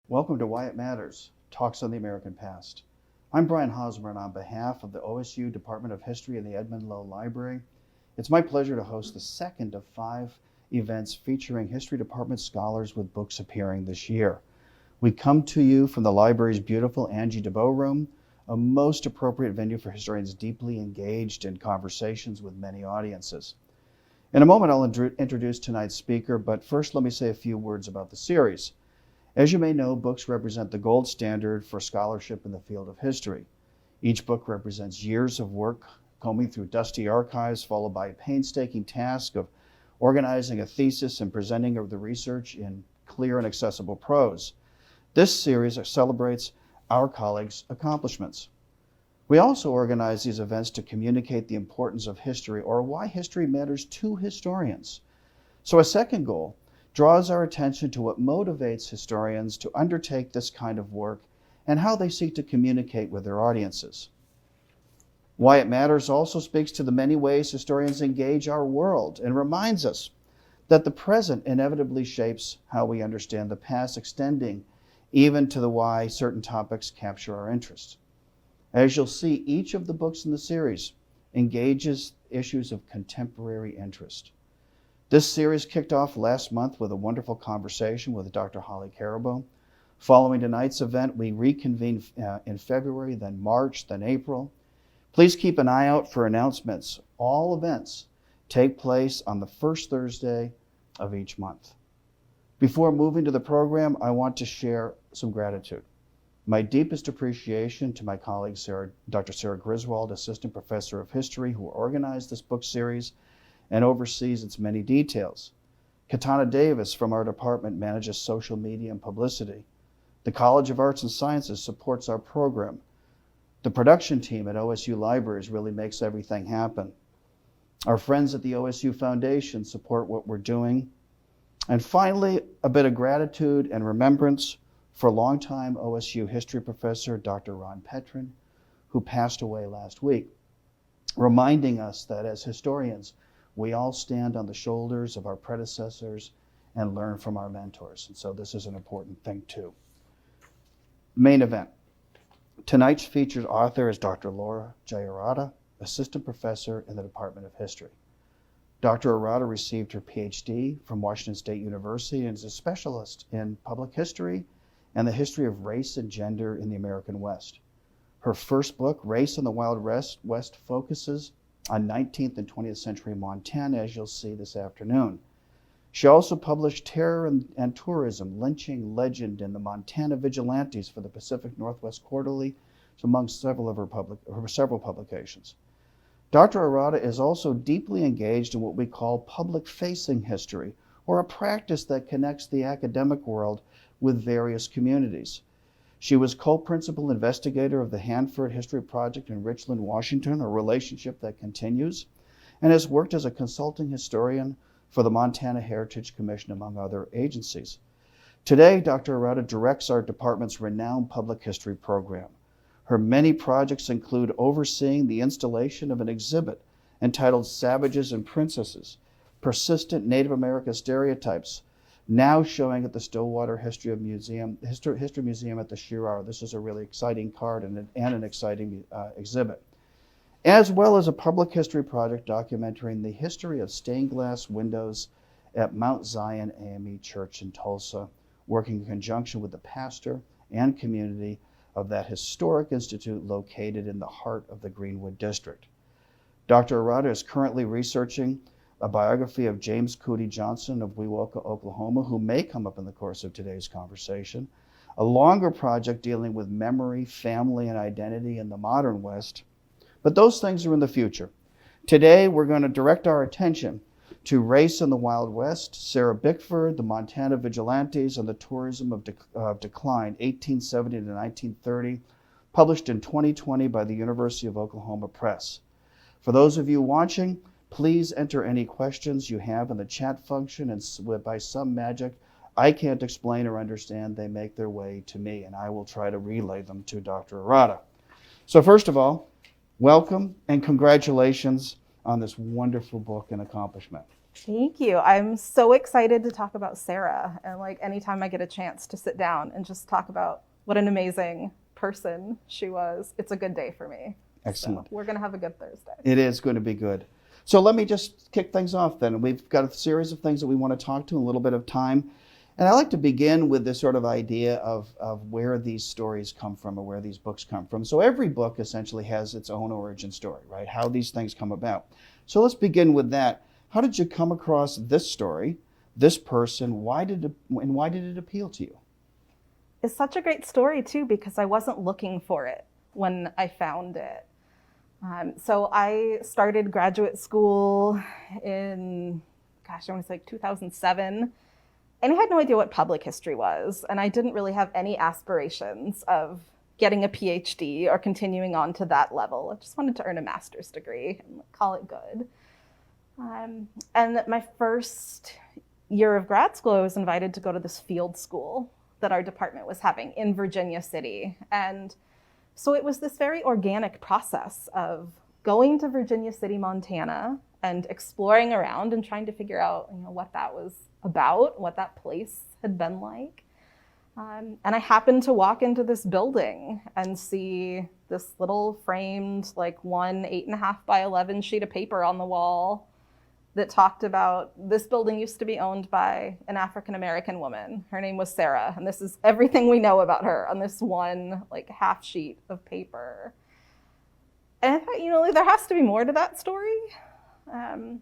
Welcome to Why It Matters, Talks on the American Past. I'm Brian Hosmer, and on behalf of the OSU Department of History and the Edmund Lowe Library, it's my pleasure to host the second of 5 events featuring History Department scholars with books appearing this year. We come to you from the library's beautiful Angie DeBow room, a most appropriate venue for historians deeply engaged in conversations with many audiences. In a moment, I'll introduce tonight's speaker, but first let me say a few words about the series. As you may know, books represent the gold standard for scholarship in the field of history. Each book represents years of work combing through dusty archives, followed by a painstaking task of organizing a thesis and presenting the research in clear and accessible prose. This series celebrates our colleagues' accomplishments. We also organize these events to communicate the importance of history, or why history matters to historians. So a second goal draws our attention to what motivates historians to undertake this kind of work and how they seek to communicate with their audiences. Why It Matters also speaks to the many ways historians engage our world and reminds us that the present inevitably shapes how we understand the past, extending even to the why certain topics capture our interest. As you'll see, each of the books in the series engages issues of contemporary interest. This series kicked off last month with a wonderful conversation with Dr. Holly Carabo. Following tonight's event, we reconvene in February, then March, then April. Please keep an eye out for announcements. All events take place on the first Thursday of each month. Before moving to the program, I want to share some gratitude. My deepest appreciation to my colleague, Dr. Sarah Griswold, Assistant Professor of History, who organized this book series and oversees its many details. Katana Davis from our department manages social media and publicity. The College of Arts and Sciences supports our program. The production team at OSU Libraries really makes everything happen. Our friends at the OSU Foundation support what we're doing. And finally, a bit of gratitude and remembrance for longtime OSU history professor, Dr. Ron Petrin, who passed away last week, reminding us that as historians, we all stand on the shoulders of our predecessors and learn from our mentors. And so this is an important thing too. Main event. Tonight's featured author is Dr. Laura Arata, Assistant Professor in the Department of History. Dr. Arata received her PhD from Washington State University and is a specialist in public history and the history of race and gender in the American West. Her first book, Race in the Wild West, focuses on 19th and 20th century Montana, as you'll see this afternoon. She also published Terror and Tourism, Lynching Legend in the Montana Vigilantes for the Pacific Northwest Quarterly, among several of her several publications. Dr. Arata is also deeply engaged in what we call public-facing history, or a practice that connects the academic world with various communities. She was co-principal investigator of the Hanford History Project in Richland, Washington, a relationship that continues, and has worked as a consulting historian for the Montana Heritage Commission, among other agencies. Today, Dr. Arata directs our department's renowned public history program. Her many projects include overseeing the installation of an exhibit entitled Savages and Princesses, Persistent Native American Stereotypes, now showing at the Stillwater History Museum at the Shirar. This is a really exciting card and an exciting exhibit, as well as a public history project documenting the history of stained glass windows at Mount Zion AME Church in Tulsa, working in conjunction with the pastor and community of that historic institute located in the heart of the Greenwood District. Dr. Arata is currently researching a biography of James Cooney Johnson of Wewoka, Oklahoma, who may come up in the course of today's conversation, a longer project dealing with memory, family, and identity in the modern West. But those things are in the future. Today, we're going to direct our attention to Race in the Wild West, Sarah Bickford, the Montana Vigilantes, and the Tourism of Decline, 1870 to 1930, published in 2020 by the University of Oklahoma Press. For those of you watching, please enter any questions you have in the chat function, and by some magic I can't explain or understand, they make their way to me, and I will try to relay them to Dr. Arata. So first of all, welcome and congratulations on this wonderful book and accomplishment. Thank you. I'm so excited to talk about Sarah. And like anytime I get a chance to sit down and just talk about what an amazing person she was, it's a good day for me. Excellent. So we're going to have a good Thursday. It is going to be good. So let me just kick things off then. We've got a series of things that we want to talk to, a little bit of time. And I like to begin with this sort of idea of where these stories come from or where these books come from. So every book essentially has its own origin story, right? How these things come about. So let's begin with that. How did you come across this story, this person? Why did it appeal to you? It's such a great story too, because I wasn't looking for it when I found it. So I started graduate school in, I want to say 2007. And I had no idea what public history was. And I didn't really have any aspirations of getting a PhD or continuing on to that level. I just wanted to earn a master's degree and call it good. And my first year of grad school, I was invited to go to this field school that our department was having in Virginia City. And so it was this very organic process of going to Virginia City, Montana, and exploring around and trying to figure out, what that was about, what that place had been like. And I happened to walk into this building and see this little framed, one 8.5 by 11 sheet of paper on the wall that talked about this building used to be owned by an African-American woman. Her name was Sarah, and this is everything we know about her on this one half sheet of paper. And I thought, there has to be more to that story. And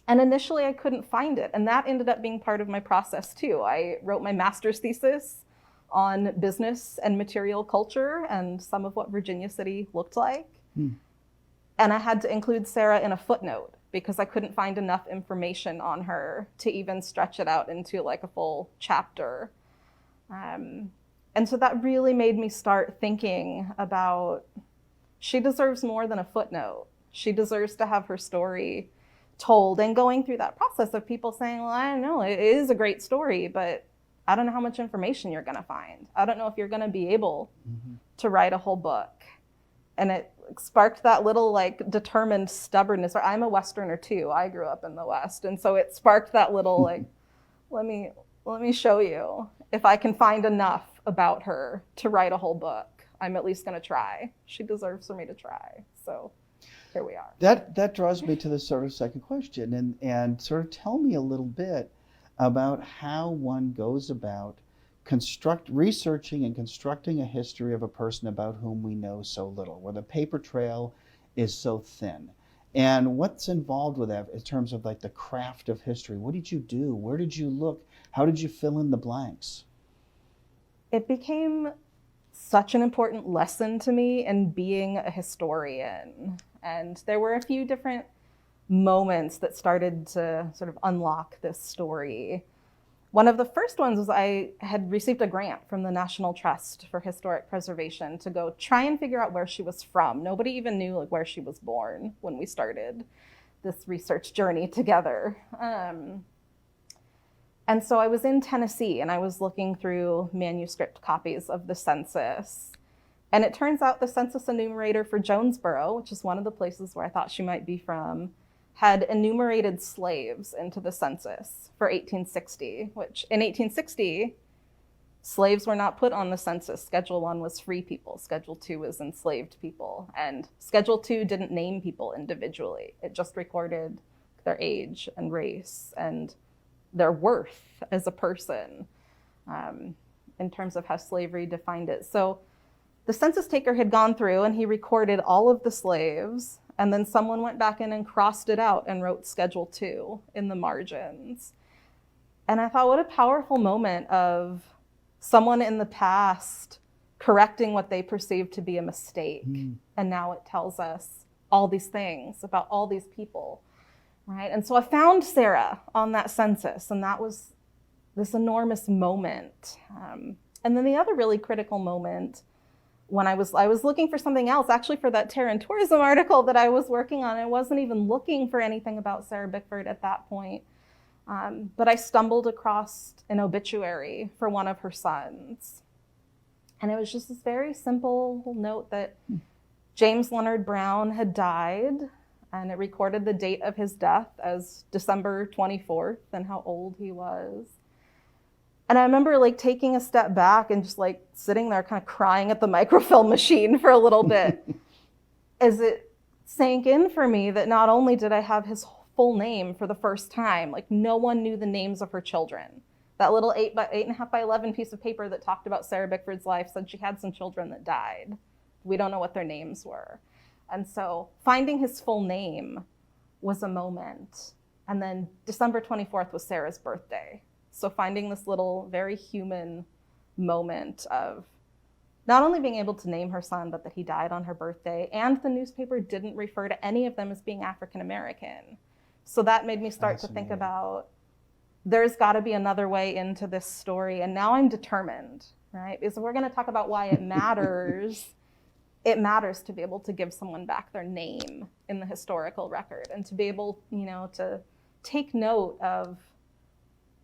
initially I couldn't find it, and that ended up being part of my process too. I wrote my master's thesis on business and material culture and some of what Virginia City looked like. And I had to include Sarah in a footnote because I couldn't find enough information on her to even stretch it out into a full chapter. And so that really made me start thinking about, she deserves more than a footnote. She deserves to have her story told, and going through that process of people saying, well, I don't know, it is a great story, but I don't know how much information you're going to find. I don't know if you're going to be able to write a whole book. And it sparked that little determined stubbornness. I'm a Westerner too. I grew up in the West. And so it sparked that little let me show you. If I can find enough about her to write a whole book, I'm at least going to try. She deserves for me to try. So here we are. That draws me to the sort of second question, and sort of tell me a little bit about how one goes about researching and constructing a history of a person about whom we know so little, where the paper trail is so thin. And what's involved with that in terms of the craft of history? What did you do? Where did you look? How did you fill in the blanks? It became such an important lesson to me in being a historian. And there were a few different moments that started to sort of unlock this story. One of the first ones was I had received a grant from the National Trust for Historic Preservation to go try and figure out where she was from. Nobody even knew where she was born when we started this research journey together. And so I was in Tennessee and I was looking through manuscript copies of the census. And it turns out the census enumerator for Jonesboro, which is one of the places where I thought she might be from, had enumerated slaves into the census for 1860, which in 1860, slaves were not put on the census. Schedule 1 was free people. Schedule 2 was enslaved people. And Schedule 2 didn't name people individually. It just recorded their age and race and their worth as a person in terms of how slavery defined it. So the census taker had gone through and he recorded all of the slaves, and then someone went back in and crossed it out and wrote Schedule 2 in the margins. And I thought, what a powerful moment of someone in the past correcting what they perceived to be a mistake. And now it tells us all these things about all these people, right? And so I found Sarah on that census, and that was this enormous moment. And then the other really critical moment, when I was looking for something else, actually for that terror and tourism article that I was working on. I wasn't even looking for anything about Sarah Bickford at that point. But I stumbled across an obituary for one of her sons. And it was just this very simple note that James Leonard Brown had died and it recorded the date of his death as December 24th and how old he was. And I remember like taking a step back and just like sitting there kind of crying at the microfilm machine for a little bit as it sank in for me that not only did I have his full name for the first time, like no one knew the names of her children. That little 8.5 by 11 piece of paper that talked about Sarah Bickford's life said she had some children that died. We don't know what their names were. And so finding his full name was a moment. And then December 24th was Sarah's birthday. So finding this little very human moment of not only being able to name her son, but that he died on her birthday, and the newspaper didn't refer to any of them as being African American. So that made me start to think about, there's got to be another way into this story. And now I'm determined, right? Because we're going to talk about why it matters. It matters to be able to give someone back their name in the historical record, and to be able, to take note of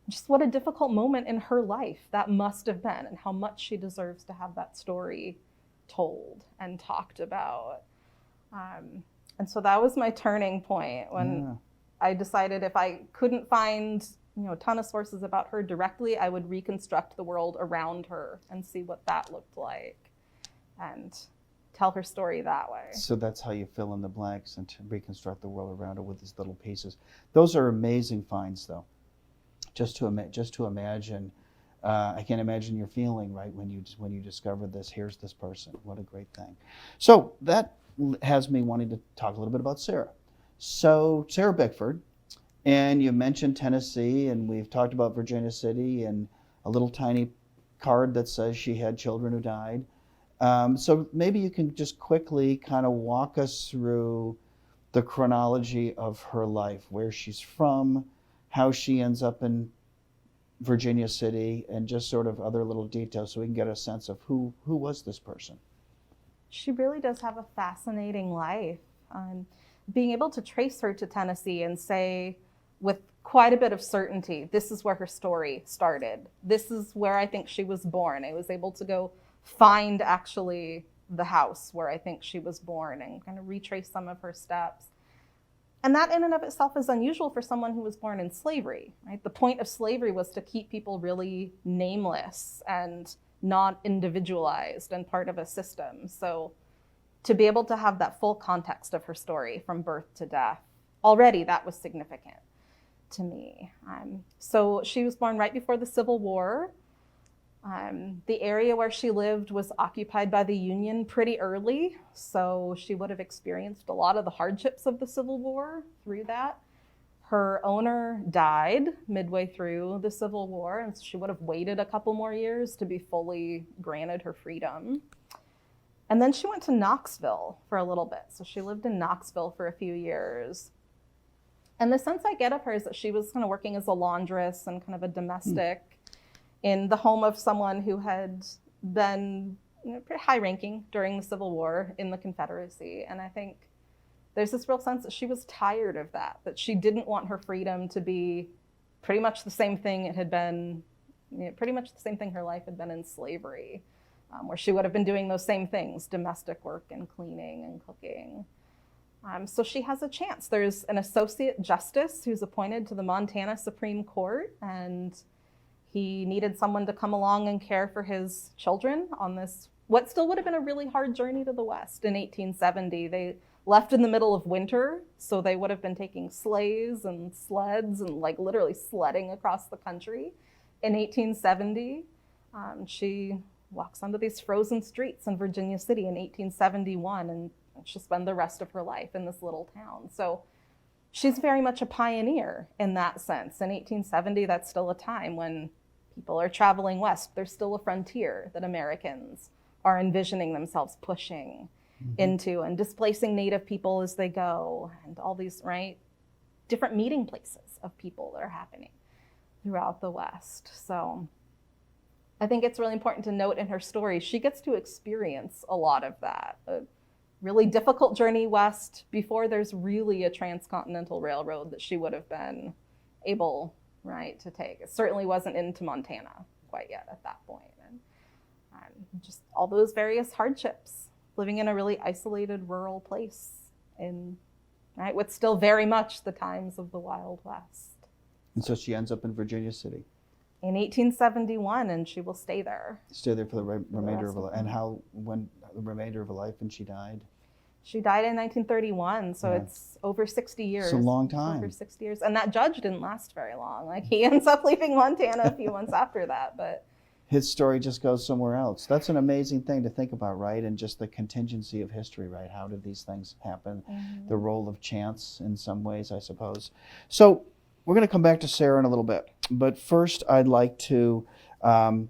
just what a difficult moment in her life that must have been, and how much she deserves to have that story told and talked about. And so that was my turning point when I decided if I couldn't find a ton of sources about her directly, I would reconstruct the world around her and see what that looked like and tell her story that way. So that's how you fill in the blanks and to reconstruct the world around her with these little pieces. Those are amazing finds, though. Just to imagine, I can't imagine your feeling, right, when you discover this. Here's this person. What a great thing. So that has me wanting to talk a little bit about Sarah. So Sarah Bickford. And you mentioned Tennessee, and we've talked about Virginia City and a little tiny card that says she had children who died. So maybe you can just quickly kind of walk us through the chronology of her life, where she's from, how she ends up in Virginia City, and just sort of other little details so we can get a sense of who was this person. She really does have a fascinating life. Being able to trace her to Tennessee and say, with quite a bit of certainty, this is where her story started. This is where I think she was born. I was able to go find actually the house where I think she was born and kind of retrace some of her steps. And that in and of itself is unusual for someone who was born in slavery, right? The point of slavery was to keep people really nameless and not individualized and part of a system. So to be able to have that full context of her story from birth to death, already that was significant to me. So she was born right before the Civil War. The area where she lived was occupied by the Union pretty early, so she would have experienced a lot of the hardships of the Civil War through that. Her owner died midway through the Civil War, and so she would have waited a couple more years to be fully granted her freedom. And then she went to Knoxville for a little bit. So she lived in Knoxville for a few years. And the sense I get of her is that she was kind of working as a laundress and kind of a domestic in the home of someone who had been pretty high ranking during the Civil War in the Confederacy. And I think there's this real sense that she was tired of that she didn't want her freedom to be pretty much the same thing it had been, pretty much the same thing her life had been in slavery, where she would have been doing those same things, domestic work and cleaning and cooking. So she has a chance. There's an associate justice who's appointed to the Montana Supreme Court, and he needed someone to come along and care for his children on this, what still would have been a really hard journey to the West in 1870. They left in the middle of winter, so they would have been taking sleighs and sleds and like literally sledding across the country. In 1870, she walks onto these frozen streets in Virginia City in 1871, and she'll spend the rest of her life in this little town. So she's very much a pioneer in that sense. In 1870, that's still a time when people are traveling west. There's still a frontier that Americans are envisioning themselves pushing into and displacing Native people as they go, and all these, right, different meeting places of people that are happening throughout the West. So I think it's really important to note in her story, she gets to experience a lot of that. A really difficult journey west before there's really a transcontinental railroad that she would have been able, right, to take. It certainly wasn't into Montana quite yet at that point. And just all those various hardships, living in a really isolated rural place in right? With still very much the times of the Wild West. And so she ends up in Virginia City. In 1871, and she will stay there. Stay there for the remainder of her of life. And when the remainder of her life, and she died? She died in 1931, so Yeah. it's over 60 years. It's a long time. Over 60 years. And that judge didn't last very long. Like, he ends up leaving Montana a few months after that, but His story just goes somewhere else. That's an amazing thing to think about, right? And just the contingency of history, right? How did these things happen? Mm-hmm. The role of chance in some ways, I suppose. So we're going to come back to Sarah in a little bit. But first, I'd like to turn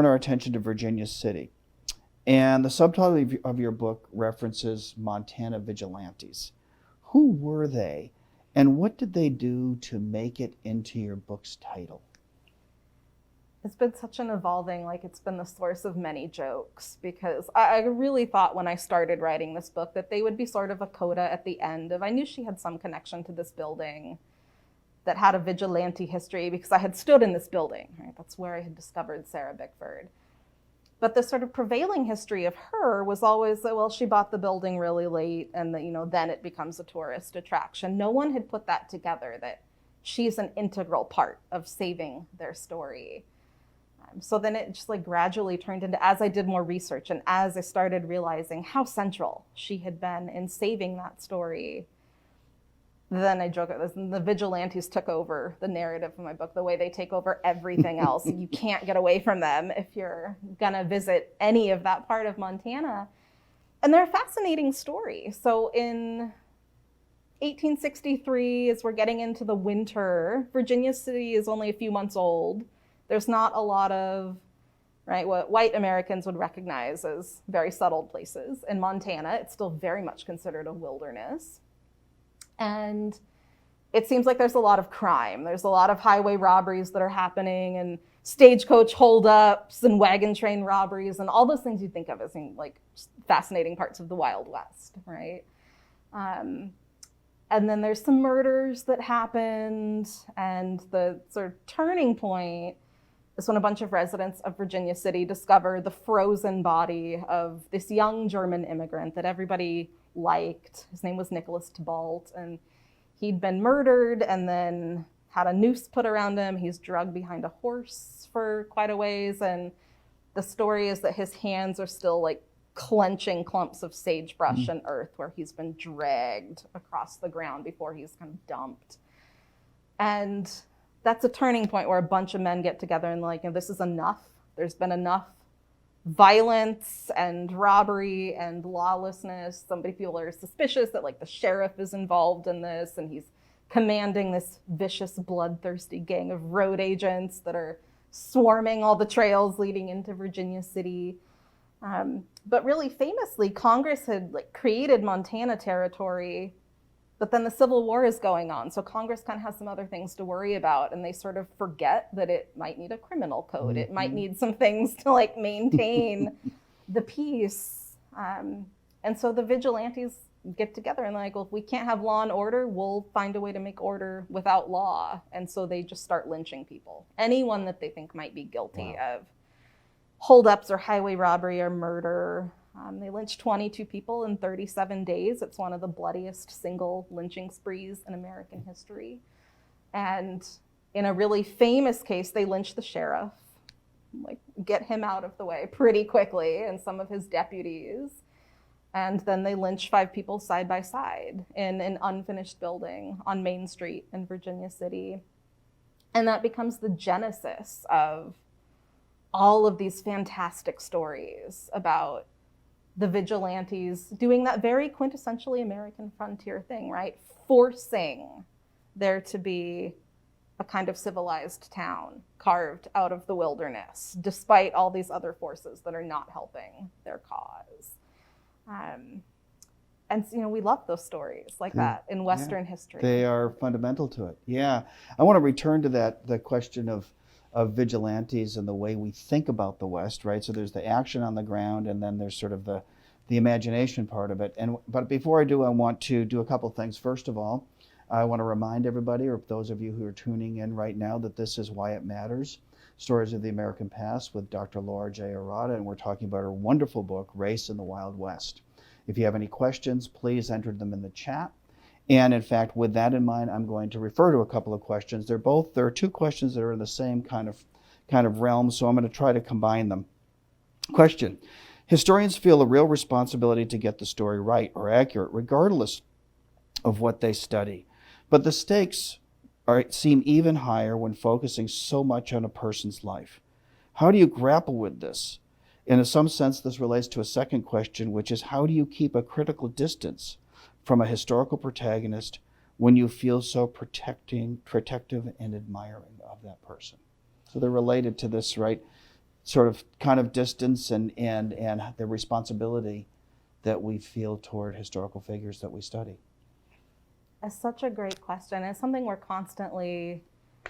our attention to Virginia City. And the subtitle of your book references Montana Vigilantes. Who were they, and what did they do to make it into your book's title? It's been such an evolving, like, it's been the source of many jokes, because I really thought when I started writing this book that they would be sort of a coda at the end of, I knew she had some connection to this building that had a vigilante history, because I had stood in this building, right? That's where I had discovered Sarah Bickford. But the sort of prevailing history of her was always that, well, she bought the building really late, and that, you know, then it becomes a tourist attraction. No one had put that together, that she's an integral part of saving their story. So then it just like gradually turned into, as I did more research and as I started realizing how central she had been in saving that story, then I joke about this, and the vigilantes took over the narrative of my book, the way they take over everything else. You can't get away from them if you're gonna visit any of that part of Montana. And they're a fascinating story. So in 1863, as we're getting into the winter, Virginia City is only a few months old. There's not a lot of, right, what white Americans would recognize as very settled places. In Montana, it's still very much considered a wilderness. And it seems like there's a lot of crime. There's a lot of highway robberies that are happening, and stagecoach holdups and wagon train robberies, and all those things you think of as like fascinating parts of the Wild West, right? And then there's some murders that happened, and the sort of turning point is when a bunch of residents of Virginia City discover the frozen body of this young German immigrant that everybody liked. His name was Nicholas Tybalt, and he'd been murdered and then had a noose put around him. He's dragged behind a horse for quite a ways, and the story is that his hands are still like clenching clumps of sagebrush and earth where he's been dragged across the ground before he's kind of dumped. And that's a turning point where a bunch of men get together and like, you know, this is enough. There's been enough violence and robbery and lawlessness. People are suspicious that like the sheriff is involved in this, and he's commanding this vicious, bloodthirsty gang of road agents that are swarming all the trails leading into Virginia City. But really famously, Congress had like created Montana Territory, but then the Civil War is going on. So Congress kind of has some other things to worry about, and they sort of forget that it might need a criminal code. It might need some things to like maintain the peace. And so the vigilantes get together and like, well, if we can't have law and order, we'll find a way to make order without law. And so they just start lynching people. Anyone that they think might be guilty of holdups or highway robbery or murder. They lynched 22 people in 37 days. It's one of the bloodiest single lynching sprees in American history. And in a really famous case, they lynched the sheriff, like get him out of the way pretty quickly, and some of his deputies. And then they lynched 5 people side by side in an unfinished building on Main Street in Virginia City. And that becomes the genesis of all of these fantastic stories about the vigilantes doing that very quintessentially American frontier thing, right? Forcing there to be a kind of civilized town carved out of the wilderness, despite all these other forces that are not helping their cause. And you know, we love those stories like that in Western history. They are fundamental to it. Yeah, I want to return to the question of vigilantes and the way we think about the West, right? So there's the action on the ground, and then there's sort of the imagination part of it. But before I do, I want to do a couple things. First of all, I want to remind everybody, or those of you who are tuning in right now, that this is Why It Matters, Stories of the American Past with Dr. Laura Arata, and we're talking about her wonderful book, Race in the Wild West. If you have any questions, please enter them in the chat. And in fact, with that in mind, I'm going to refer to a couple of questions. There are two questions that are in the same kind of realm, so I'm going to try to combine them. Question: historians feel a real responsibility to get the story right or accurate, regardless of what they study. But the stakes seem even higher when focusing so much on a person's life. How do you grapple with this? And in some sense, this relates to a second question, which is, how do you keep a critical distance from a historical protagonist when you feel so protective and admiring of that person? So they're related to this, right, sort of kind of distance and the responsibility that we feel toward historical figures that we study. It's such a great question. It's something we're constantly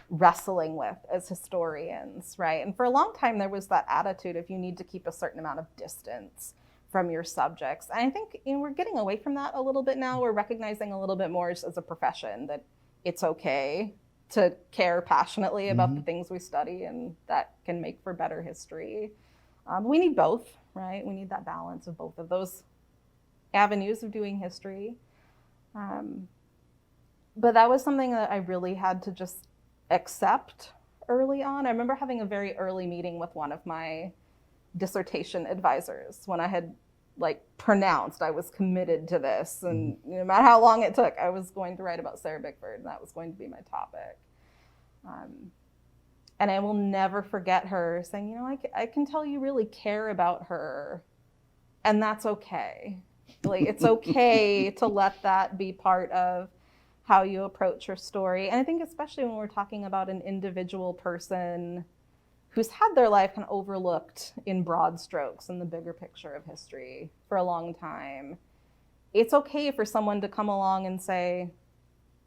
wrestling with as historians, right? And for a long time, there was that attitude of you need to keep a certain amount of distance from your subjects. And I think we're getting away from that a little bit now. We're recognizing a little bit more as a profession that it's okay to care passionately about the things we study, and that can make for better history. We need both, right? We need that balance of both of those avenues of doing history. But that was something that I really had to just accept early on. I remember having a very early meeting with one of my dissertation advisors when I had pronounced I was committed to this, and no matter how long it took, I was going to write about Sarah Bickford, and that was going to be my topic. And I will never forget her saying, I can tell you really care about her, and that's okay. It's okay to let that be part of how you approach your story. And I think especially when we're talking about an individual person who's had their life kind of overlooked in broad strokes in the bigger picture of history for a long time, it's okay for someone to come along and say,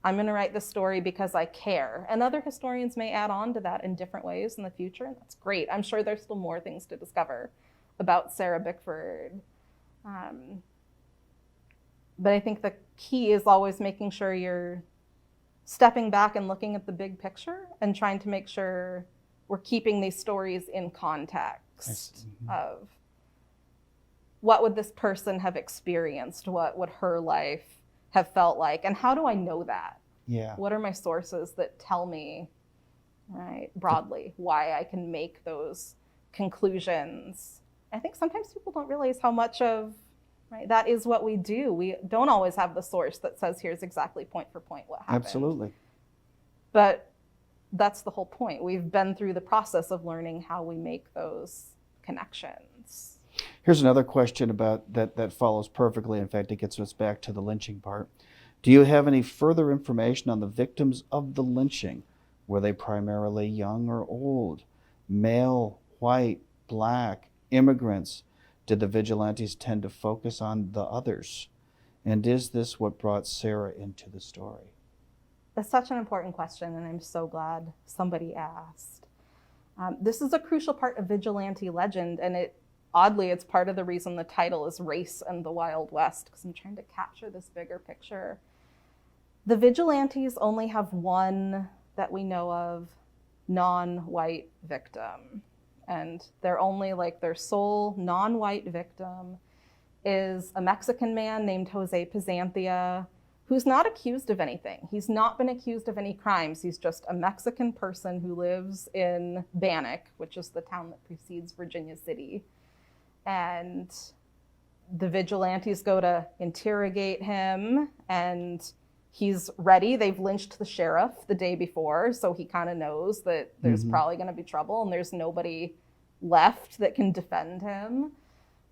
I'm going to write this story because I care. And other historians may add on to that in different ways in the future, and that's great. I'm sure there's still more things to discover about Sarah Bickford. But I think the key is always making sure you're stepping back and looking at the big picture and trying to make sure we're keeping these stories in context of what would this person have experienced, what would her life have felt like, and how do I know that? Yeah. What are my sources that tell me, right, broadly, why I can make those conclusions? I think sometimes people don't realize how much of that is what we do. We don't always have the source that says, here's exactly point for point what happened. Absolutely. But that's the whole point. We've been through the process of learning how we make those connections. Here's another question about that follows perfectly. In fact, it gets us back to the lynching part. Do you have any further information on the victims of the lynching? Were they primarily young or old? Male, white, black, immigrants? Did the vigilantes tend to focus on the others? And is this what brought Sarah into the story? That's such an important question, and I'm so glad somebody asked. This is a crucial part of vigilante legend, and oddly, it's part of the reason the title is Race and the Wild West, because I'm trying to capture this bigger picture. The vigilantes only have one, that we know of, non-white victim. And they're only their sole non-white victim is a Mexican man named Jose Pizanthia, who's not accused of anything. He's not been accused of any crimes. He's just a Mexican person who lives in Bannock, which is the town that precedes Virginia City. And the vigilantes go to interrogate him, and he's ready. They've lynched the sheriff the day before, so he kind of knows that there's probably going to be trouble, and there's nobody left that can defend him.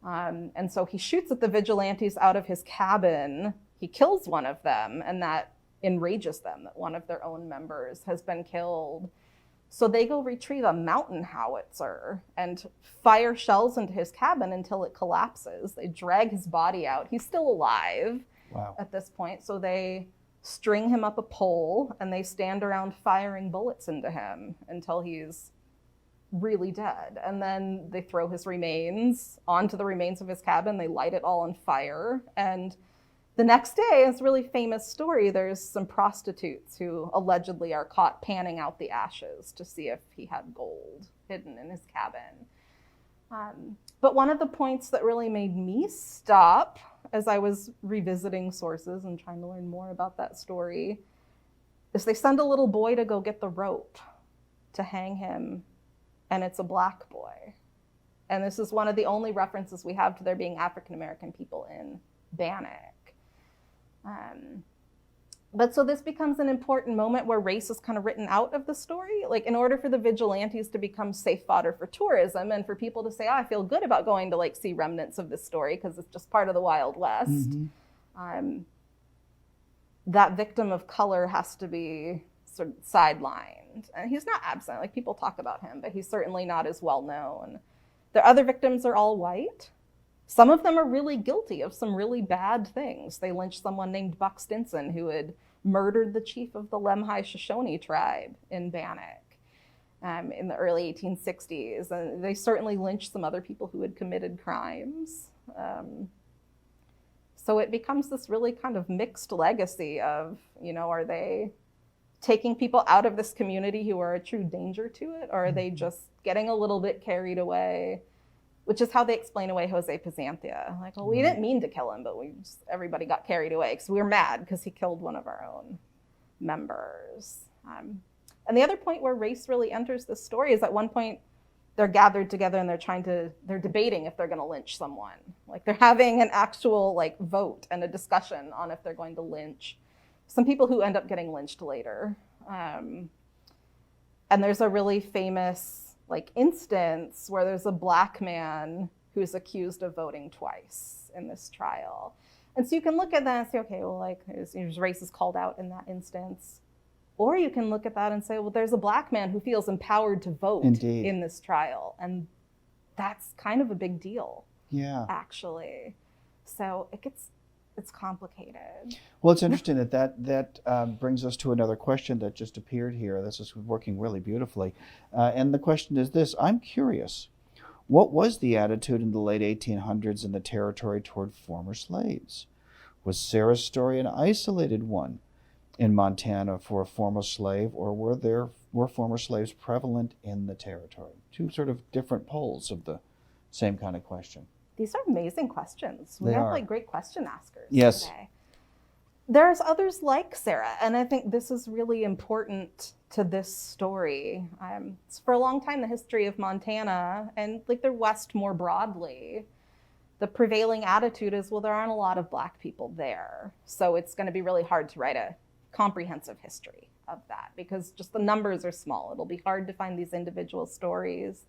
And so he shoots at the vigilantes out of his cabin. He kills one of them, and that enrages them that one of their own members has been killed. So they go retrieve a mountain howitzer and fire shells into his cabin until it collapses. They drag his body out. He's still alive at this point. So they string him up a pole, and they stand around firing bullets into him until he's really dead. And then they throw his remains onto the remains of his cabin. They light it all on fire. And the next day, it's a really famous story. There's some prostitutes who allegedly are caught panning out the ashes to see if he had gold hidden in his cabin. But one of the points that really made me stop as I was revisiting sources and trying to learn more about that story is they send a little boy to go get the rope to hang him, and it's a Black boy. And this is one of the only references we have to there being African-American people in Bannock. But so this becomes an important moment where race is kind of written out of the story. Like, in order for the vigilantes to become safe fodder for tourism and for people to say, oh, I feel good about going to like see remnants of this story because it's just part of the Wild West. That victim of color has to be sort of sidelined. And he's not absent. Like, people talk about him, but he's certainly not as well known. The other victims are all white. Some of them are really guilty of some really bad things. They lynched someone named Buck Stinson who had murdered the chief of the Lemhi Shoshone tribe in Bannock in the early 1860s. And they certainly lynched some other people who had committed crimes. So it becomes this really kind of mixed legacy of, you know, are they taking people out of this community who are a true danger to it, or are they just getting a little bit carried away? Which is how they explain away Jose Pazanthia. Like, well, we didn't mean to kill him, but everybody got carried away because we were mad because he killed one of our own members. And the other point where race really enters the story is at one point they're gathered together and they're debating if they're going to lynch someone. Like, they're having an actual like vote and a discussion on if they're going to lynch some people who end up getting lynched later. And there's a really famous like instance where there's a Black man who's accused of voting twice in this trial. And so you can look at that and say, okay, well, like his race is called out in that instance. Or you can look at that and say, well, there's a Black man who feels empowered to vote in this trial. And that's kind of a big deal, actually. So it's complicated. Well, it's interesting that brings us to another question that just appeared here. This is working really beautifully. And the question is this: I'm curious, what was the attitude in the late 1800s in the territory toward former slaves? Was Sarah's story an isolated one in Montana for a former slave, or were former slaves prevalent in the territory? Two sort of different poles of the same kind of question. These are amazing questions. We have like great question askers today. There's others like Sarah, and I think this is really important to this story. For a long time, the history of Montana and like the West more broadly, the prevailing attitude is, well, there aren't a lot of Black people there. So it's going to be really hard to write a comprehensive history of that because just the numbers are small. It'll be hard to find these individual stories.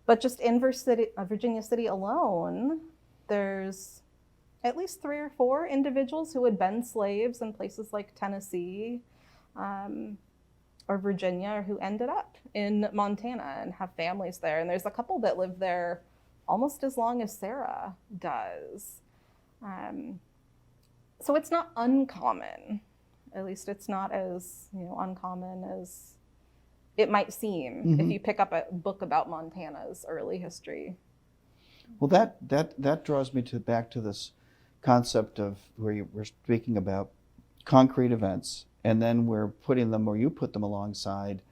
But just in Virginia City alone, there's at least 3 or 4 individuals who had been slaves in places like Tennessee or Virginia, who ended up in Montana and have families there. And there's a couple that live there almost as long as Sarah does. So it's not uncommon. At least it's not as uncommon as it might seem if you pick up a book about Montana's early history. Well, that draws me back to this concept of where we're speaking about concrete events, and then we're putting them, or you put them alongside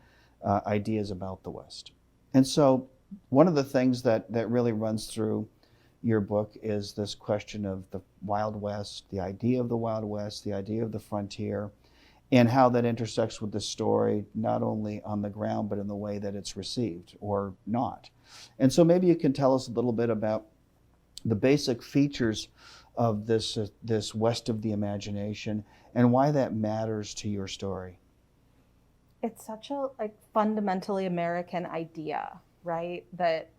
ideas about the West. And so one of the things that really runs through your book is this question of the Wild West, the idea of the Wild West, the idea of the frontier, and how that intersects with the story, not only on the ground, but in the way that it's received or not. And so maybe you can tell us a little bit about the basic features of this West of the imagination and why that matters to your story. It's such a fundamentally American idea, right? That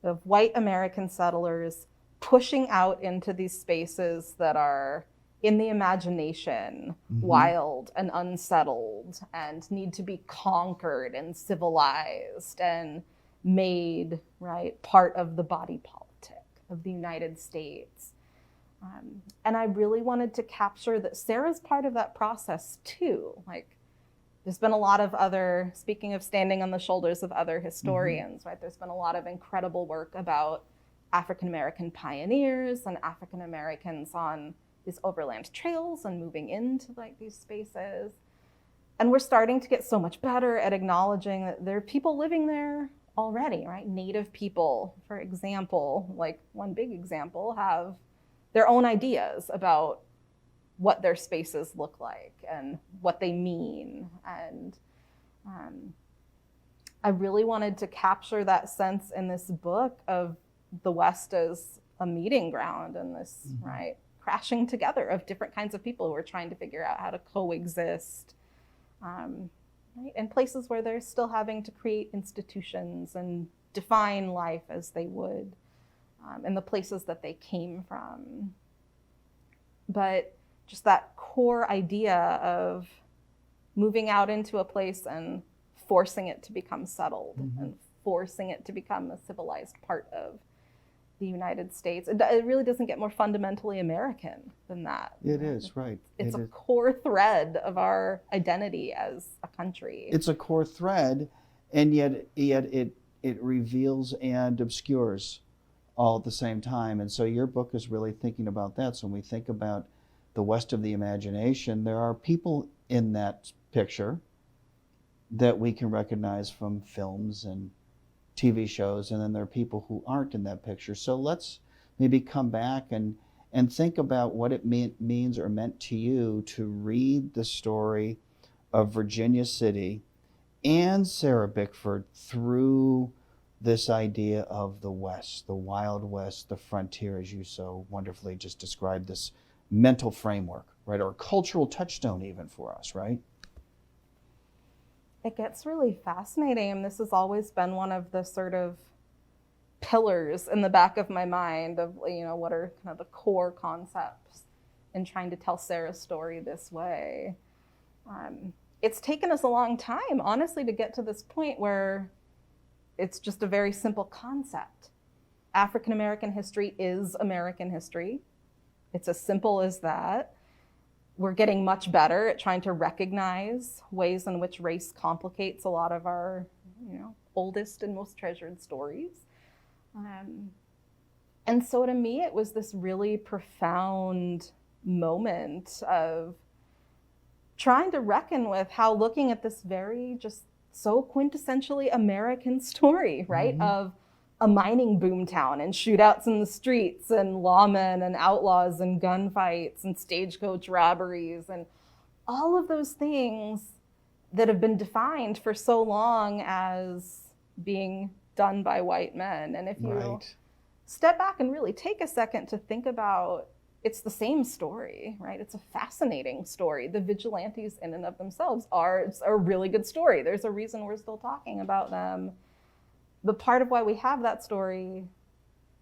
of white American settlers pushing out into these spaces that are in the imagination, wild and unsettled, and need to be conquered and civilized and made, right, part of the body politic of the United States. And I really wanted to capture that Sarah's part of that process too. Like, there's been a lot of other, speaking of standing on the shoulders of other historians, right? There's been a lot of incredible work about African-American pioneers and African-Americans on these overland trails and moving into these spaces. And we're starting to get so much better at acknowledging that there are people living there already, right? Native people, for example, one big example, have their own ideas about what their spaces look like and what they mean. And I really wanted to capture that sense in this book of the West as a meeting ground and this, right, crashing together of different kinds of people who are trying to figure out how to coexist, right, in places where they're still having to create institutions and define life as they would in the places that they came from. But just that core idea of moving out into a place and forcing it to become settled and forcing it to become a civilized part of the United States. It really doesn't get more fundamentally American than that. It is, right. It's a core thread of our identity as a country. It's a core thread, and yet it reveals and obscures all at the same time. And so your book is really thinking about that. So when we think about the West of the imagination, there are people in that picture that we can recognize from films and TV shows, and then there are people who aren't in that picture. So let's maybe come back and think about what it means or meant to you to read the story of Virginia City and Sarah Bickford through this idea of the West, the Wild West, the frontier, as you so wonderfully just described, this mental framework, right? Or a cultural touchstone even for us, right? It gets really fascinating, and this has always been one of the sort of pillars in the back of my mind of, you know, what are kind of the core concepts in trying to tell Sarah's story this way. It's taken us a long time, honestly, to get to this point where it's just a very simple concept. African-American history is American history. It's as simple as that. We're getting much better at trying to recognize ways in which race complicates a lot of our, you know, oldest and most treasured stories. And so to me, it was this really profound moment of trying to reckon with how looking at this very just so quintessentially American story, right, of a mining boomtown and shootouts in the streets and lawmen and outlaws and gunfights and stagecoach robberies and all of those things that have been defined for so long as being done by white men. And if you step back and really take a second to think about, it's the same story, right? It's a fascinating story. The vigilantes in and of themselves are a really good story. There's a reason we're still talking about them. But part of why we have that story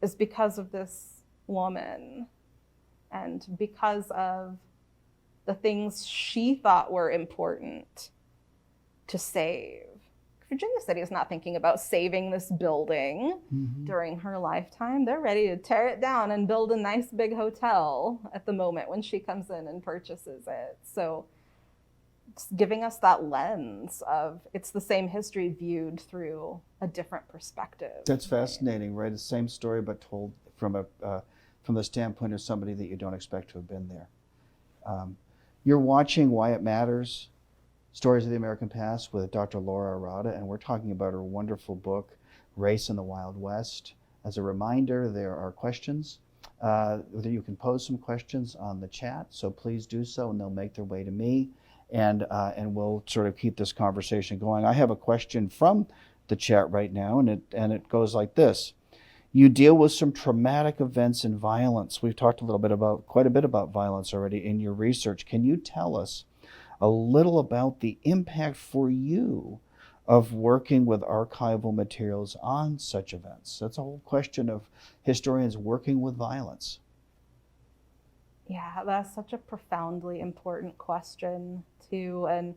is because of this woman and because of the things she thought were important to save. Virginia City is not thinking about saving this building during her lifetime. They're ready to tear it down and build a nice big hotel at the moment when she comes in and purchases it. So it's giving us that lens of it's the same history viewed through a different perspective. That's fascinating, right? The same story, but told from the standpoint of somebody that you don't expect to have been there. You're watching Why It Matters, Stories of the American Past with Dr. Laura Arata, and we're talking about her wonderful book, Race in the Wild West. As a reminder, there are questions. You can pose some questions on the chat, so please do so, and they'll make their way to me. And we'll sort of keep this conversation going. I have a question from the chat right now, and it goes like this. You deal with some traumatic events and violence. We've talked quite a bit about violence already in your research. Can you tell us a little about the impact for you of working with archival materials on such events? That's a whole question of historians working with violence. Yeah, that's such a profoundly important question, too. And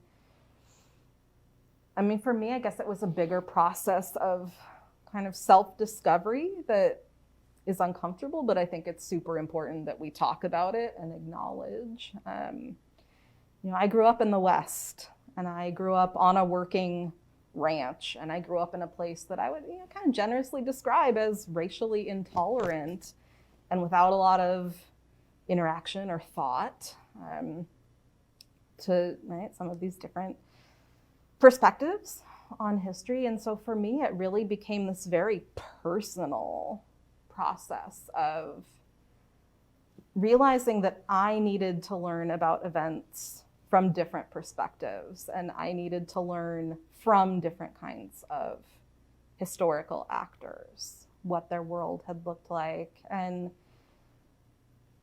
I mean, for me, I guess it was a bigger process of kind of self-discovery that is uncomfortable, but I think it's super important that we talk about it and acknowledge. You know, I grew up in the West, and I grew up on a working ranch, and I grew up in a place that I would, you know, kind of generously describe as racially intolerant and without a lot of interaction or thought to some of these different perspectives on history. And so for me, it really became this very personal process of realizing that I needed to learn about events from different perspectives, and I needed to learn from different kinds of historical actors, what their world had looked like. And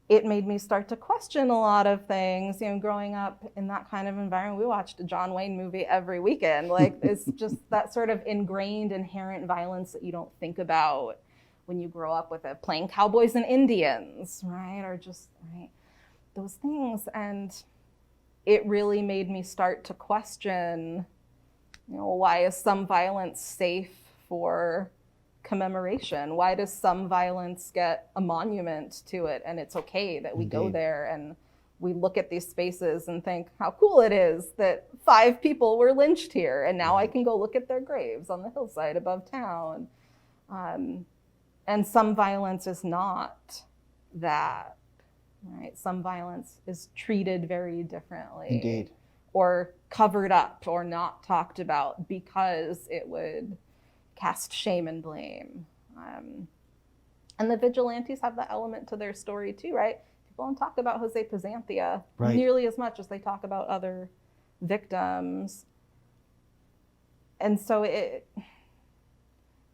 it made me start to question a lot of things. You know, growing up in that kind of environment, we watched a John Wayne movie every weekend. Like, it's just that sort of ingrained, inherent violence that you don't think about when you grow up with it, playing cowboys and Indians, right? Or just, right, those things. And it really made me start to question, you know, why is some violence safe for commemoration? Why does some violence get a monument to it and it's okay that we go there and we look at these spaces and think how cool it is that 5 people were lynched here and now I can go look at their graves on the hillside above town. And some violence is not that, right? Some violence is treated very differently. Indeed. Or covered up or not talked about because it would cast shame and blame. And the vigilantes have that element to their story too, right? People don't talk about Jose Pazanthia nearly as much as they talk about other victims. And so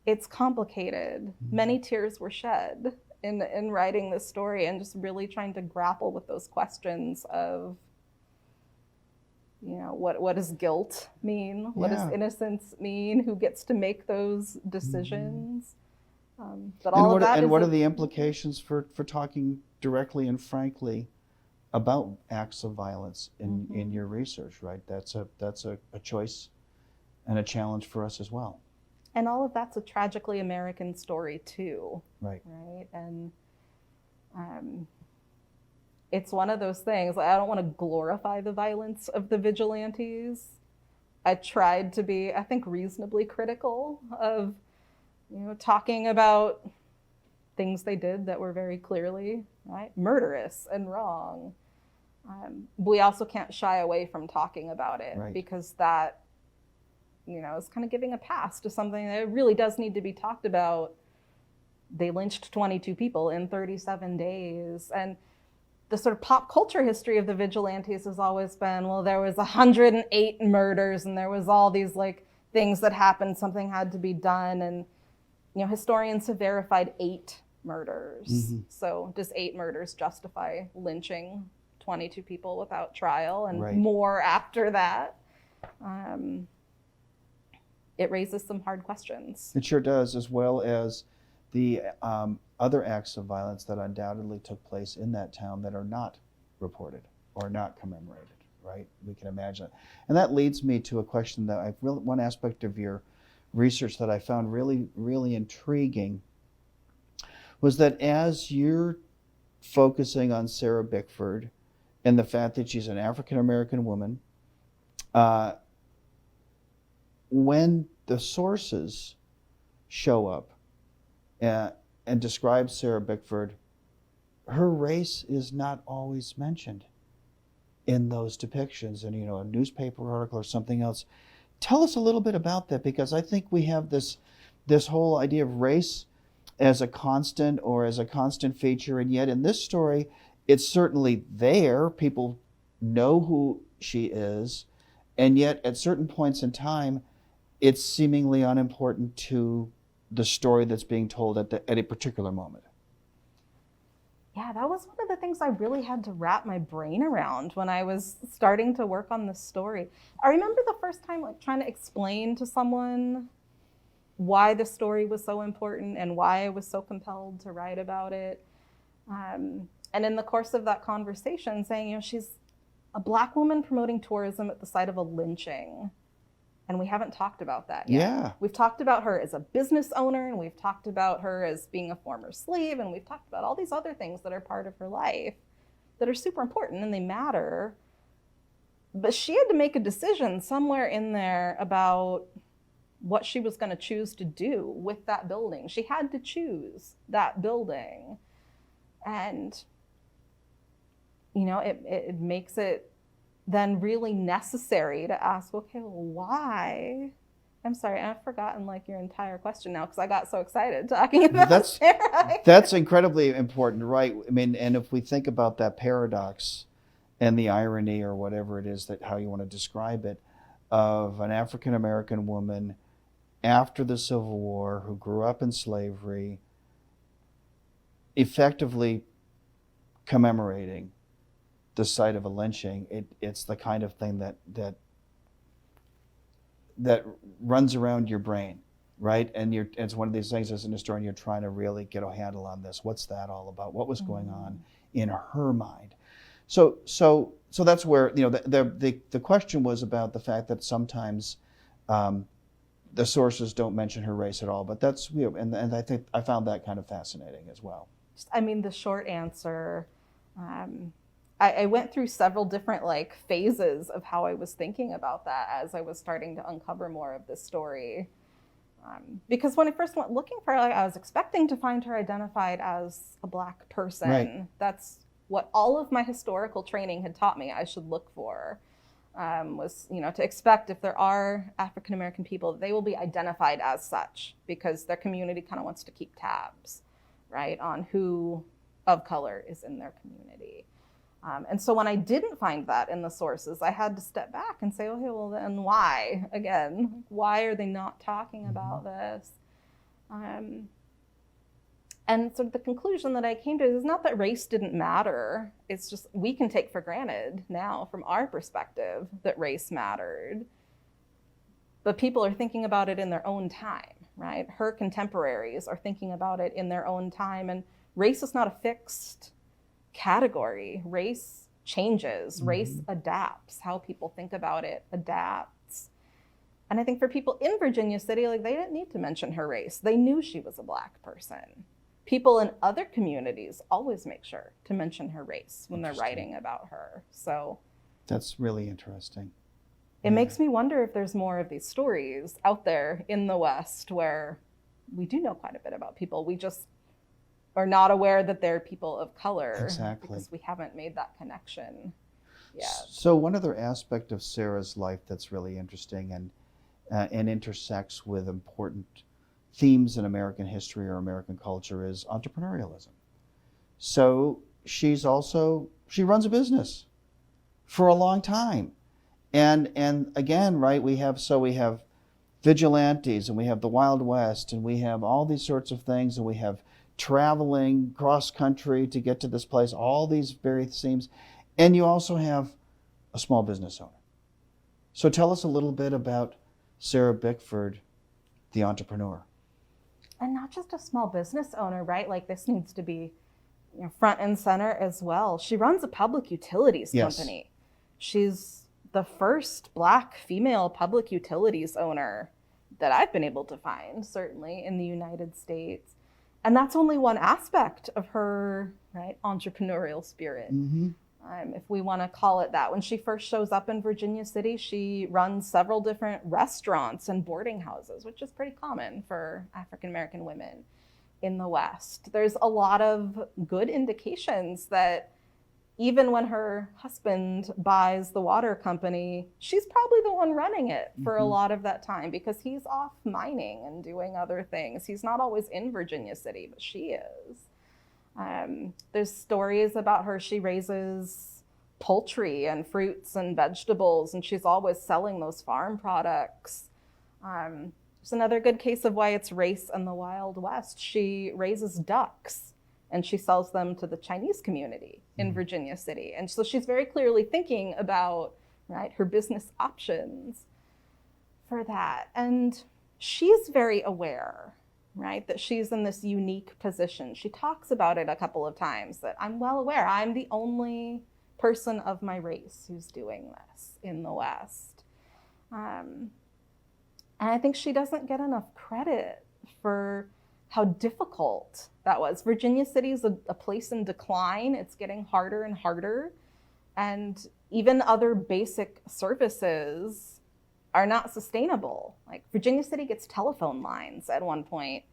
it's complicated. Many tears were shed in writing this story and just really trying to grapple with those questions of, you know, what does guilt mean? What does innocence mean? Who gets to make those decisions? But all of that. And what are the implications for talking directly and frankly about acts of violence in your research, right? That's a choice and a challenge for us as well. And all of that's a tragically American story too. Right. Right. And it's one of those things. I don't want to glorify the violence of the vigilantes. I tried to be, I think, reasonably critical of, you know, talking about things they did that were very clearly, right, murderous and wrong. We also can't shy away from talking about it because that, you know, is kind of giving a pass to something that really does need to be talked about. They lynched 22 people in 37 days. And the sort of pop culture history of the vigilantes has always been, well, there was 108 murders and there was all these like things that happened, something had to be done. And, you know, historians have verified 8 murders. So does 8 murders justify lynching 22 people without trial and more after that? It raises some hard questions. It sure does, as well as the other acts of violence that undoubtedly took place in that town that are not reported or not commemorated, right? We can imagine it. And that leads me to a question that one aspect of your research that I found really, really intriguing was that as you're focusing on Sarah Bickford and the fact that she's an African-American woman, when the sources show up and describe Sarah Bickford, her race is not always mentioned in those depictions, and, you know, a newspaper article or something else. Tell us a little bit about that, because I think we have this whole idea of race as a constant or as a constant feature, and yet in this story, it's certainly there. People know who she is, and yet at certain points in time, it's seemingly unimportant to the story that's being told at a particular moment. Yeah, that was one of the things I really had to wrap my brain around when I was starting to work on this story. I remember the first time like trying to explain to someone why the story was so important and why I was so compelled to write about it. And in the course of that conversation saying, you know, she's a Black woman promoting tourism at the site of a lynching. And we haven't talked about that yet. Yeah. We've talked about her as a business owner, and we've talked about her as being a former slave, and we've talked about all these other things that are part of her life that are super important and they matter. But she had to make a decision somewhere in there about what she was going to choose to do with that building. She had to choose that building. And, you know, it makes it then really necessary to ask, okay, well, why I'm sorry, I've forgotten like your entire question now because I got so excited talking about Sarah. That's incredibly important, right? I mean, and if we think about that paradox and the irony or whatever it is that how you want to describe it, of an African-American woman after the Civil War who grew up in slavery, effectively commemorating the site of a lynching, it's the kind of thing that runs around your brain, right? And it's one of these things as an historian, you're trying to really get a handle on this. What's that all about? What was going on in her mind? So that's where, you know, the question was about the fact that sometimes the sources don't mention her race at all, but that's, you know, and I think I found that kind of fascinating as well. I mean, the short answer, I went through several different like phases of how I was thinking about that as I was starting to uncover more of this story. Because when I first went looking for her, I was expecting to find her identified as a Black person. Right. That's what all of my historical training had taught me I should look for, was, you know, to expect if there are African-American people, they will be identified as such because their community kind of wants to keep tabs, right, on who of color is in their community. And so when I didn't find that in the sources, I had to step back and say, okay, well then why? Again, why are they not talking about this? And so the conclusion that I came to is not that race didn't matter. It's just we can take for granted now from our perspective that race mattered. But people are thinking about it in their own time, right? Her contemporaries are thinking about it in their own time. And race is not a fixed category. Race changes, race adapts. How people think about it adapts. And I think for people in Virginia City, like they didn't need to mention her race. They knew she was a Black person. People in other communities always make sure to mention her race when they're writing about her. So that's really interesting. It makes me wonder if there's more of these stories out there in the West where we do know quite a bit about people. We just are not aware that they're people of color. Exactly. Because we haven't made that connection yet. So one other aspect of Sarah's life that's really interesting and intersects with important themes in American history or American culture is entrepreneurialism. So she runs a business for a long time. And again, right, we have vigilantes and we have the Wild West and we have all these sorts of things and we have traveling cross country to get to this place, all these various themes. And you also have a small business owner. So tell us a little bit about Sarah Bickford, the entrepreneur. And not just a small business owner, right? Like this needs to be, you know, front and center as well. She runs a public utilities company. She's the first Black female public utilities owner that I've been able to find, certainly in the United States. And that's only one aspect of her, right, entrepreneurial spirit, if we want to call it that. When she first shows up in Virginia City, she runs several different restaurants and boarding houses, which is pretty common for African-American women in the West. There's a lot of good indications that even when her husband buys the water company, she's probably the one running it for a lot of that time because he's off mining and doing other things. He's not always in Virginia City, but she is. There's stories about her. She raises poultry and fruits and vegetables, and she's always selling those farm products. There's another good case of why it's race in the Wild West. She raises ducks and she sells them to the Chinese community in Virginia City. And so she's very clearly thinking about, right, her business options for that. And she's very aware, right, that she's in this unique position. She talks about it a couple of times, that I'm well aware I'm the only person of my race who's doing this in the West. And I think she doesn't get enough credit for how difficult that was. Virginia City is a place in decline. It's getting harder and harder. And even other basic services are not sustainable. Like Virginia City gets telephone lines at one point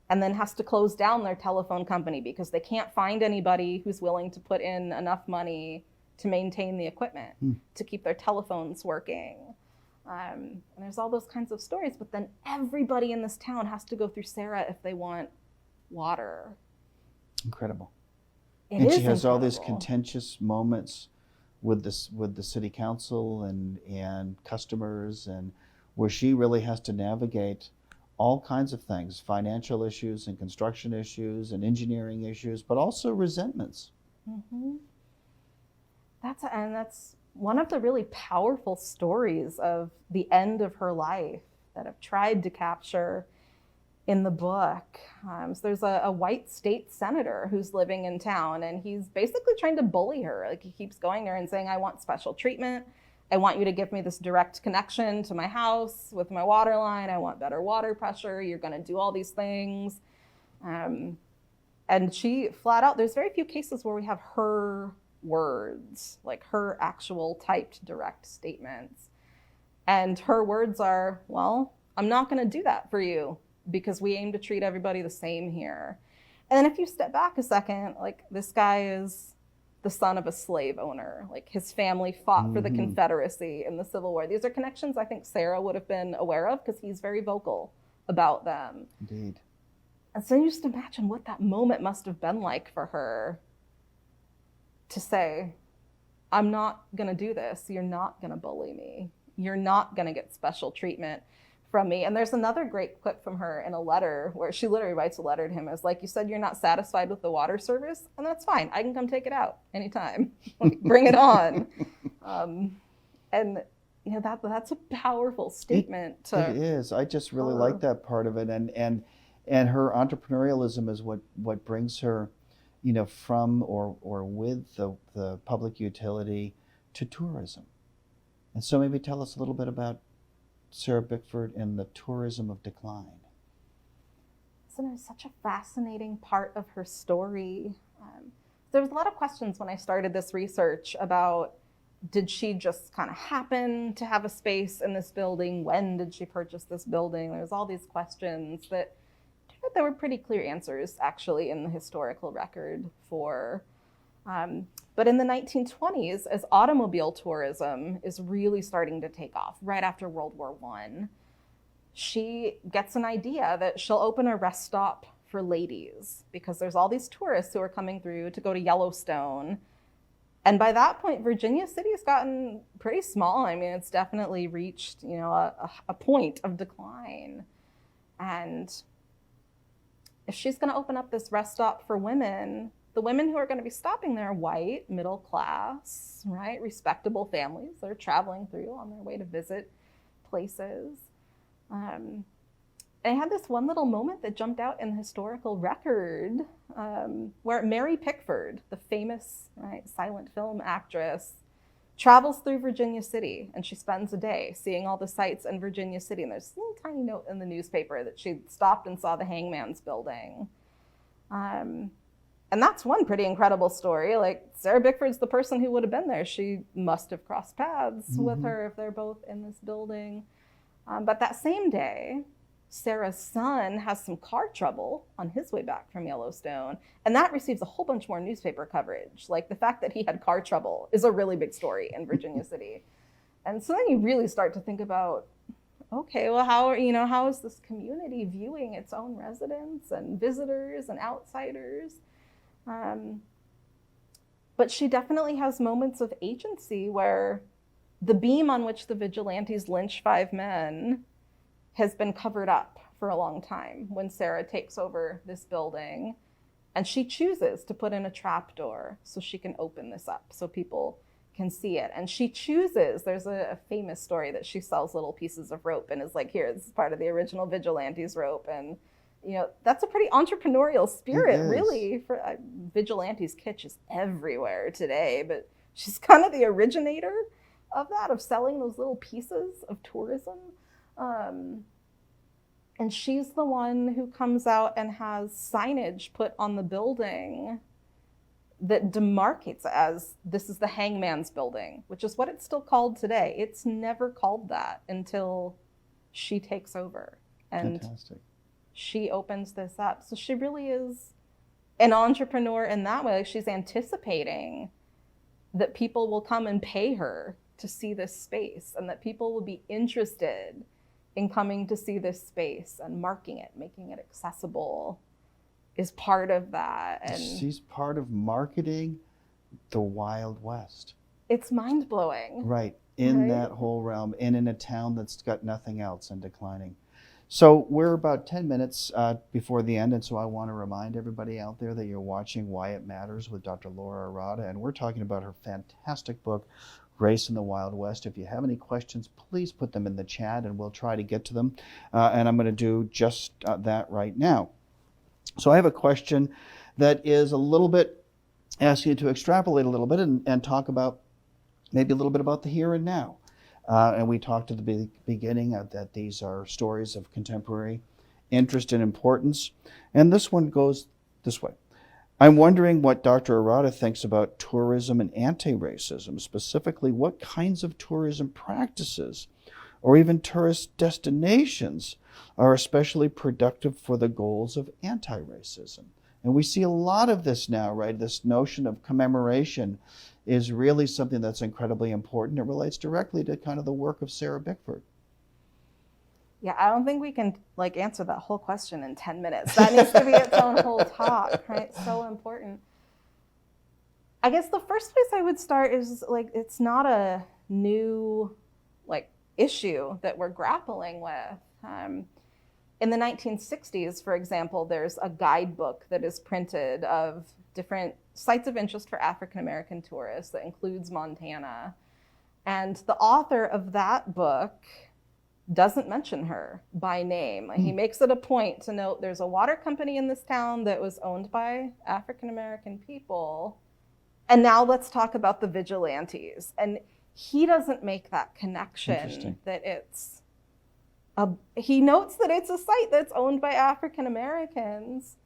and then has to close down their telephone company because they can't find anybody who's willing to put in enough money to maintain the equipment to keep their telephones working. And there's all those kinds of stories, but then everybody in this town has to go through Sarah if they want water. Incredible. And she has all these contentious moments with the city council and customers, and where she really has to navigate all kinds of things, financial issues and construction issues and engineering issues, but also resentments. Mm-hmm. That's one of the really powerful stories of the end of her life that I've tried to capture in the book. So there's a white state senator who's living in town, and he's basically trying to bully her. Like, he keeps going there and saying, I want special treatment. I want you to give me this direct connection to my house with my water line. I want better water pressure. You're going to do all these things. And she flat out, there's very few cases where we have her words, like her actual typed direct statements. And her words are, well, I'm not going to do that for you, because we aim to treat everybody the same here. And then if you step back a second, like, this guy is the son of a slave owner. Like, his family fought for the Confederacy in the Civil War. These are connections I think Sarah would have been aware of, because he's very vocal about them. Indeed. And so you just imagine what that moment must have been like for her to say, I'm not going to do this. You're not going to bully me. You're not going to get special treatment from me. And there's another great clip from her in a letter where she literally writes a letter to him. It's like, you said you're not satisfied with the water service, and that's fine. I can come take it out anytime. Like, bring it on. And you know, that's a powerful statement. It is. I just really like that part of it. And her entrepreneurialism is what brings her, you know, from or with the public utility to tourism. And so maybe tell us a little bit about Sarah Bickford and the tourism of decline. So it's such a fascinating part of her story. There was a lot of questions when I started this research about, did she just kind of happen to have a space in this building? When did she purchase this building? There's all these questions that there were pretty clear answers actually in the historical record for. But in the 1920s, as automobile tourism is really starting to take off right after World War I, she gets an idea that she'll open a rest stop for ladies, because there's all these tourists who are coming through to go to Yellowstone. And by that point, Virginia City has gotten pretty small. I mean, it's definitely reached, you know, a point of decline. And if she's going to open up this rest stop for women, the women who are going to be stopping there are white, middle class, right, respectable families that are traveling through on their way to visit places. And I had this one little moment that jumped out in the historical record, where Mary Pickford, the famous, right, silent film actress, travels through Virginia City, and she spends a day seeing all the sights in Virginia City. And there's a little tiny note in the newspaper that she stopped and saw the Hangman's Building. And that's one pretty incredible story. Like, Sarah Bickford's the person who would have been there. She must have crossed paths with her if they're both in this building. But that same day, Sarah's son has some car trouble on his way back from Yellowstone, and that receives a whole bunch more newspaper coverage. Like, the fact that he had car trouble is a really big story in Virginia City. And so then you really start to think about, okay, well, how is this community viewing its own residents and visitors and outsiders? But she definitely has moments of agency where the beam on which the vigilantes lynch 5 men has been covered up for a long time when Sarah takes over this building, and she chooses to put in a trap door so she can open this up so people can see it. And she chooses, there's a famous story that she sells little pieces of rope and is like, here, this is part of the original vigilantes rope. And you know, that's a pretty entrepreneurial spirit, really. For vigilantes kitsch is everywhere today, but she's kind of the originator of that, of selling those little pieces of tourism. And she's the one who comes out and has signage put on the building that demarcates as, this is the Hangman's Building, which is what it's still called today. It's never called that until she takes over. And fantastic. She opens this up. So she really is an entrepreneur in that way. Like, she's anticipating that people will come and pay her to see this space, and that people would be interested in coming to see this space and marking it, making it accessible is part of that. And she's part of marketing the Wild West. It's mind-blowing. Right, in that whole realm, and in a town that's got nothing else and declining. So we're about 10 minutes before the end, and so I want to remind everybody out there that you're watching Why It Matters with Dr. Laura Arata, and we're talking about her fantastic book, Race in the Wild West. If you have any questions, please put them in the chat, and we'll try to get to them. And I'm going to do just that right now. So I have a question that is a little bit, ask you to extrapolate a little bit and talk about maybe a little bit about the here and now. And we talked at the beginning that these are stories of contemporary interest and importance. And this one goes this way. I'm wondering what Dr. Arata thinks about tourism and anti-racism, specifically what kinds of tourism practices or even tourist destinations are especially productive for the goals of anti-racism. And we see a lot of this now, right? This notion of commemoration is really something that's incredibly important. It relates directly to kind of the work of Sarah Bickford. Yeah, I don't think we can answer that whole question in 10 minutes. That needs to be its own whole talk, right? So important. I guess the first place I would start is it's not a new issue that we're grappling with. In the 1960s, for example, there's a guidebook that is printed of different sites of interest for African-American tourists that includes Montana. And the author of that book doesn't mention her by name. He makes it a point to note there's a water company in this town that was owned by African-American people. And now let's talk about the Vigilantes. And he doesn't make that connection that he notes that it's a site that's owned by African-Americans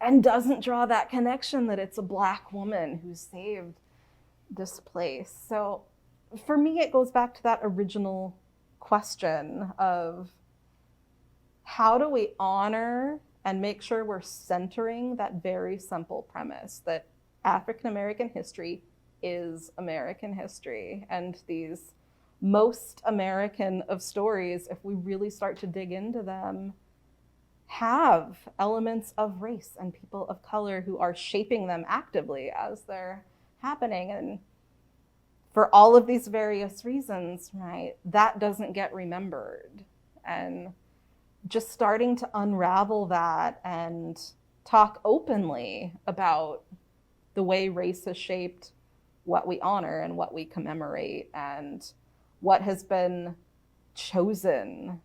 and doesn't draw that connection that it's a Black woman who saved this place. So for me, it goes back to that original question of how do we honor and make sure we're centering that very simple premise that African-American history is American history, and these most American of stories, if we really start to dig into them, have elements of race and people of color who are shaping them actively as they're happening. And for all of these various reasons, right, that doesn't get remembered. And just starting to unravel that and talk openly about the way race has shaped what we honor and what we commemorate and what has been chosen,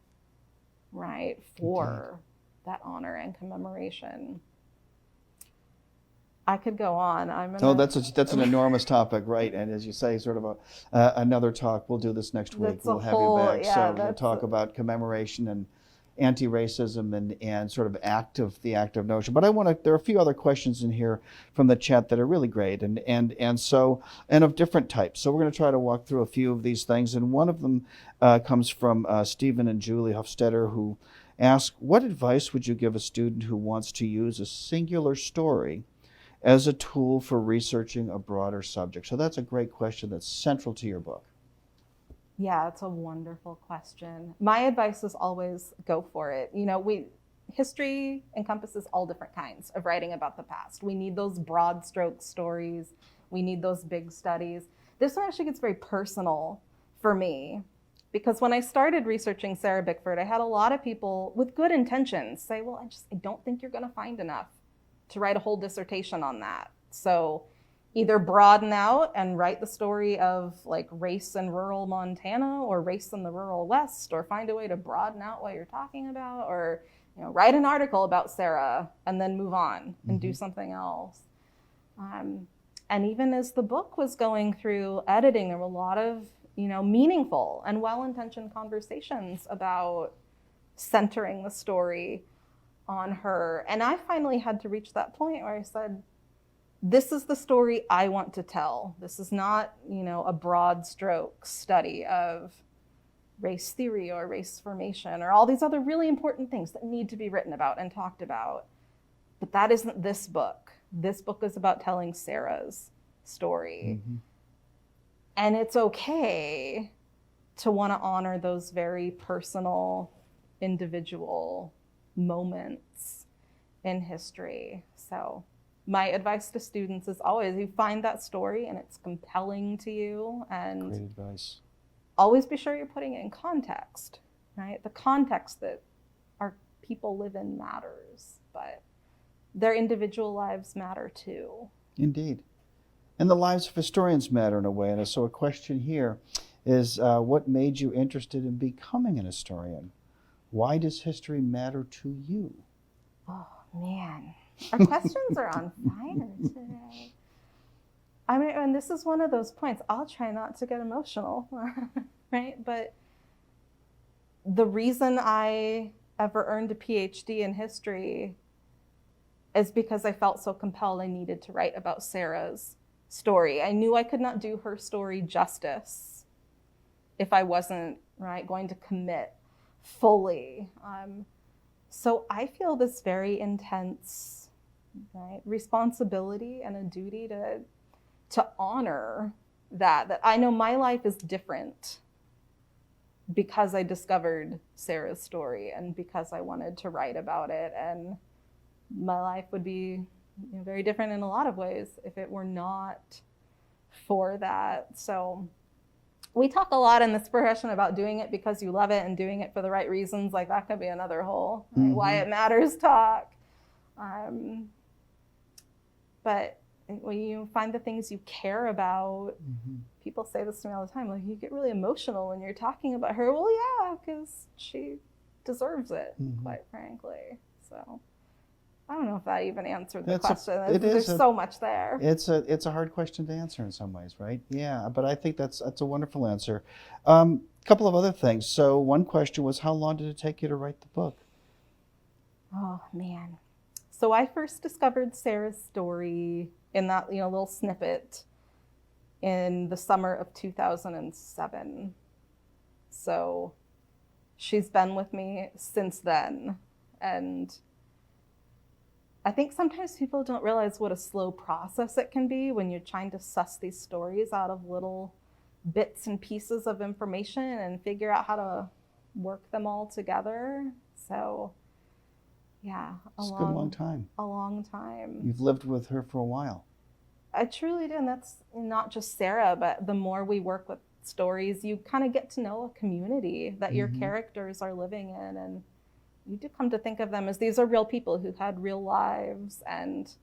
right, for that honor and commemoration. I could go on. That's an enormous topic, right? And as you say, sort of another talk. We'll do this next week. We'll have you back. So we'll talk about commemoration and anti-racism and sort of the active notion. But there are a few other questions in here from the chat that are really great and of different types. So we're going to try to walk through a few of these things. And one of them comes from Stephen and Julie Hofstetter, who ask, what advice would you give a student who wants to use a singular story as a tool for researching a broader subject? So that's a great question that's central to your book. Yeah, it's a wonderful question. My advice is always go for it. History encompasses all different kinds of writing about the past. We need those broad stroke stories. We need those big studies. This one actually gets very personal for me because when I started researching Sarah Bickford, I had a lot of people with good intentions say, well, I don't think you're going to find enough to write a whole dissertation on that. So either broaden out and write the story of race in rural Montana or race in the rural West, or find a way to broaden out what you're talking about, or write an article about Sarah and then move on and do something else. And even as the book was going through editing, there were a lot of meaningful and well-intentioned conversations about centering the story on her. And I finally had to reach that point where I said, this is the story I want to tell. This is not, a broad stroke study of race theory or race formation or all these other really important things that need to be written about and talked about. But that isn't this book. This book is about telling Sarah's story. And it's okay to want to honor those very personal, individual moments in history. So my advice to students is always, you find that story and it's compelling to you, and Great advice. always be sure you're putting it in context, right? The context that our people live in matters, but their individual lives matter too. Indeed. And the lives of historians matter in a way. And so a question here is, what made you interested in becoming an historian? Why does history matter to you? Oh, man. Our questions are on fire today. I mean, and this is one of those points. I'll try not to get emotional, right? But the reason I ever earned a PhD in history is because I felt so compelled I needed to write about Sarah's story. I knew I could not do her story justice if I wasn't, right, going to commit fully. So I feel this very intense, right, responsibility and a duty to honor that I know my life is different because I discovered Sarah's story and because I wanted to write about it. And my life would be, very different in a lot of ways if it were not for that. So we talk a lot in this profession about doing it because you love it and doing it for the right reasons. Like that could be another whole why it matters talk. But when you find the things you care about, people say this to me all the time, like, you get really emotional when you're talking about her. Well, yeah, because she deserves it, quite frankly. So I don't know if that even answered the question. There's so much there. It's a hard question to answer in some ways, right? Yeah, but I think that's a wonderful answer. Couple of other things. So one question was, how long did it take you to write the book? Oh, man. So I first discovered Sarah's story in that little snippet in the summer of 2007. So she's been with me since then. And I think sometimes people don't realize what a slow process it can be when you're trying to suss these stories out of little bits and pieces of information and figure out how to work them all together. So yeah, It's a good long time. A long time. You've lived with her for a while. I truly do, and that's not just Sarah, but the more we work with stories, you kind of get to know a community that your characters are living in, and you do come to think of them as these are real people who had real lives, and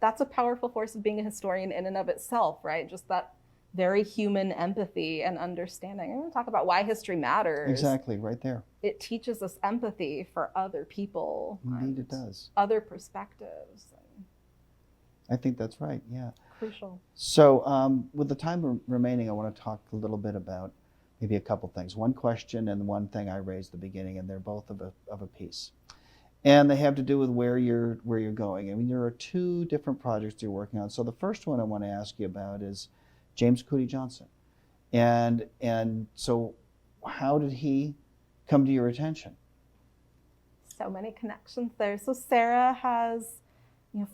that's a powerful force of being a historian in and of itself, right? Just that very human empathy and understanding. I'm going to talk about why history matters. Exactly, right there. It teaches us empathy for other people. Indeed it does. Other perspectives. I think that's right, yeah. Crucial. So with the time remaining, I want to talk a little bit about maybe a couple things. One question and one thing I raised at the beginning, and they're both of a piece. And they have to do with where you're going. I mean, there are two different projects you're working on. So the first one I want to ask you about is James Cooney Johnson. And so how did he come to your attention? So many connections there. So Sarah has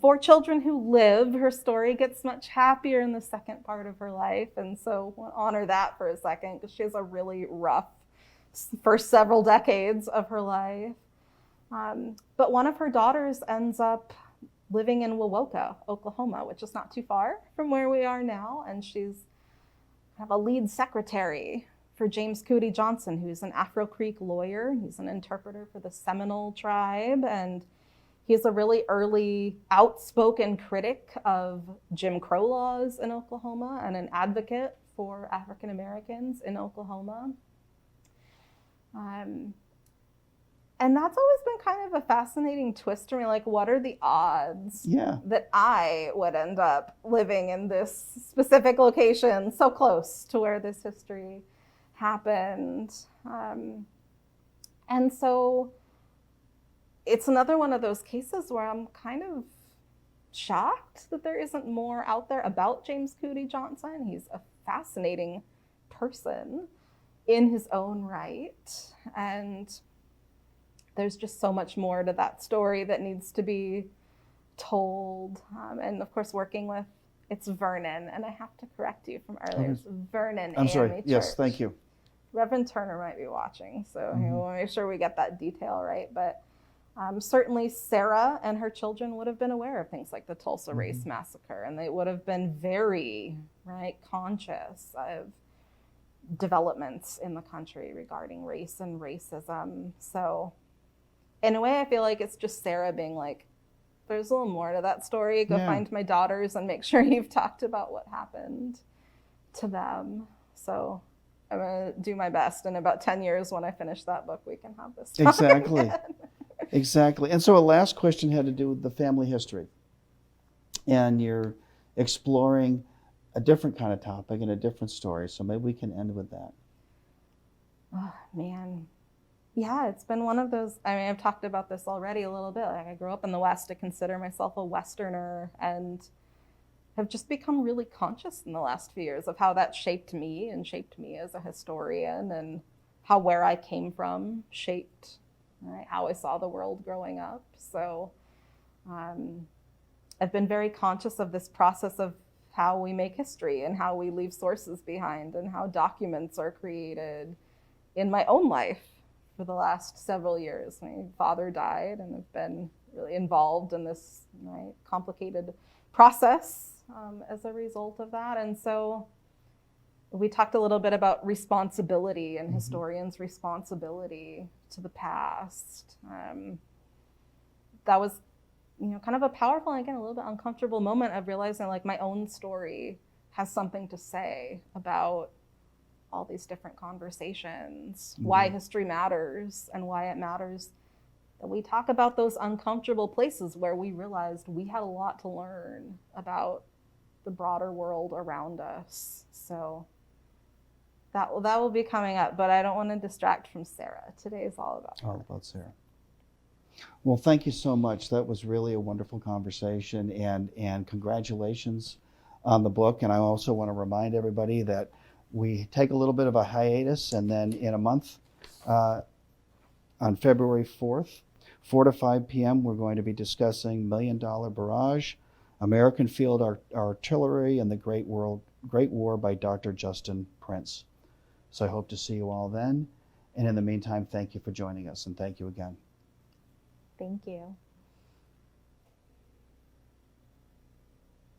4 children who live. Her story gets much happier in the second part of her life. And so we'll honor that for a second because she has a really rough first several decades of her life. But one of her daughters ends up living in Wewoka, Oklahoma, which is not too far from where we are now. And she's kind of a lead secretary for James Cooney Johnson, who's an Afro Creek lawyer. He's an interpreter for the Seminole tribe. And he's a really early outspoken critic of Jim Crow laws in Oklahoma and an advocate for African Americans in Oklahoma. And that's always been kind of a fascinating twist to me. Like, what are the odds that I would end up living in this specific location so close to where this history happened? And so it's another one of those cases where I'm kind of shocked that there isn't more out there about James Cooney Johnson. He's a fascinating person in his own right. And there's just so much more to that story that needs to be told. And of course, working with It's Vernon, and I have to correct you from earlier. It's Vernon I'm AME sorry. Church. Yes, thank you. Reverend Turner might be watching, so we'll make sure we get that detail right. But certainly Sarah and her children would have been aware of things like the Tulsa Race Massacre, and they would have been very conscious of developments in the country regarding race and racism. So in a way, I feel like it's just Sarah being like, there's a little more to that story. Go find my daughters and make sure you've talked about what happened to them. So I'm going to do my best. In about 10 years, when I finish that book, we can have this talk Exactly. again. Exactly. And so a last question had to do with the family history. And you're exploring a different kind of topic and a different story. So maybe we can end with that. Oh, man. Yeah, it's been one of those, I mean, I've talked about this already a little bit. Like, I grew up in the West. I consider myself a Westerner, and have just become really conscious in the last few years of how that shaped me and shaped me as a historian, and how where I came from shaped how I saw the world growing up. So I've been very conscious of this process of how we make history and how we leave sources behind and how documents are created in my own life for the last several years. My father died, and I've been really involved in this complicated process as a result of that. And so we talked a little bit about responsibility and historians' responsibility to the past. That was, kind of a powerful and again, a little bit uncomfortable moment of realizing like my own story has something to say about all these different conversations, why history matters, and why it matters that we talk about those uncomfortable places where we realized we had a lot to learn about the broader world around us. So that will be coming up, but I don't want to distract from Sarah. Today is all about her. All about Sarah. Well, thank you so much. That was really a wonderful conversation, and congratulations on the book. And I also want to remind everybody that we take a little bit of a hiatus, and then in a month, on February 4th, 4 to 5 p.m., we're going to be discussing $1 Million Barrage, American Field Artillery, and the Great War by Dr. Justin Prince. So I hope to see you all then. And in the meantime, thank you for joining us, and thank you again. Thank you.